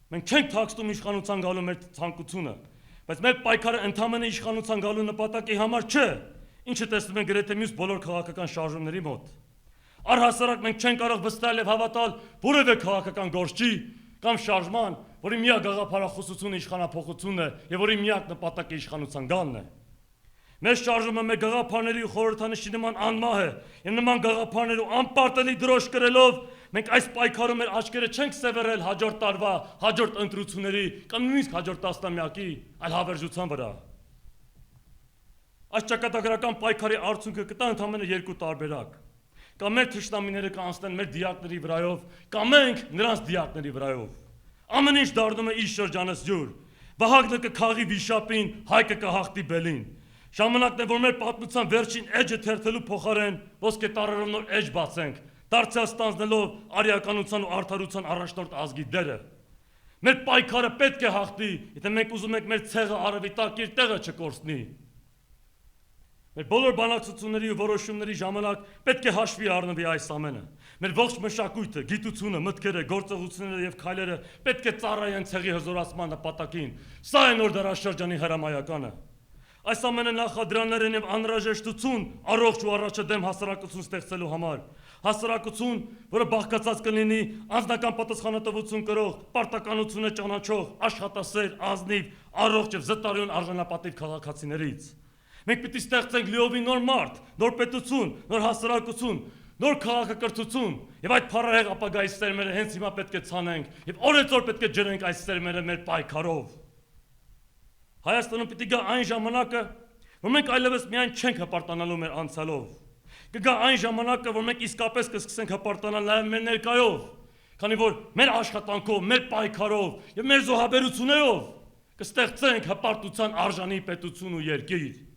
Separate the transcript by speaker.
Speaker 1: Մենք չենք թաքստում իշխանության գալու մեր ցանկությունը, բայց մեր պայքարը ընդհանրապես իշխանության գալու նպատակի համար չէ, ինչը տեսնում ենք գրեթե մյուս բոլոր քաղաքական շարժումների մոտ։ Առհասարակ մենք չենք կարող վստահել եւ հավատալ որևէ քաղաքական գործի կամ շարժման, որի միակ գաղափարախոսությունը իշխանափոխությունն է եւ որի միակ նպատակը իշխանության գալն է։ Մեր շարժումը մեր գաղափարների ու խորհրդանիշի նման անմահ է, եւ նման գաղափարներ ու անպարտելի դրոշ կրելով մենք այս պայքարում մեր աչքերը չենք սևեռել հաջորդ տարվա, հաջորդ ընտրությունների կամ նույնիսկ հաջորդ տասնամյակի, այլ հավերժության վրա։ Այս ճակատագրական պայքարի արդյունքը կտա ընդհանրապես երկու տարբերակ։ Կամ մեր թշնամիները կանցնեն մեր դիակների վրայով, կամ մենք նրանց դիակների վրայով։ Ամեն ինչ դառնում է իր շրջանս յուր։ Վահագնը կքաղի վիշապին, Հայկը կհաղթի բելին։ Ժամանակն է, որ մեր պատմության վերջին էջը թերթելու փոխարեն ոսկե տառերով նոր էջ բացենք, դարձյալ ստանձնելով արիականության ու արդարության առաջնորդ ազգի դերը։ Մեր պայքարը պետք է հաղթի, եթե մենք ուզում ենք մեր ցեղը արևի տակ իր տեղը չկորցնի։ Մեր բոլոր բանակցությունների ու որոշումների ժամանակ պետք է հաշվի առնվի այս ամենը։ Մեր ողջ մշակույթը, գիտությունը, մտքերը, գործողությունները եւ քայլերը պետք է ծառայեն ցեղի հզորացման նպատակին։ Սա է նոր դարաշրջանի հրամայականը։ Այս ամենը նախադրյալներ են եւ անհրաժեշտություն առողջ ու առաջադեմ հասարակություն ստեղծելու համար։ Հասարակություն, որը բաղկացած կլինի անձնական պատասխանատվություն կրող, պարտականությունը ճանաչող, աշխատասեր, ազնիվ, առողջ եւ զտարյուն արժանապատիվ քաղաքացիներից։ Մենք պիտի ստեղծենք լիովին նոր մարդ, նոր պետություն, նոր հասարակություն, նոր քաղաքակրթություն եւ այդ փառահեղ ապագայի սերմերը հենց հիմա պետք է ցանենք եւ օրեցօր պետք է ջրենք այս սերմերը մեր պայքարով։ Հայաստանում պիտի գա այն ժամանակը, որ մենք այլևս միայն չենք հպարտանալու մեր անցյալով։ Կգա այն ժամանակը, որ մենք իսկապես կսկսենք հպարտանալ նաեւ մեր ներկայով, քանի որ մեր աշխատանքով, մեր պայքարով եւ մեր զոհաբերություններով կստեղծենք հպարտության արժանի պետություն ու երկիր։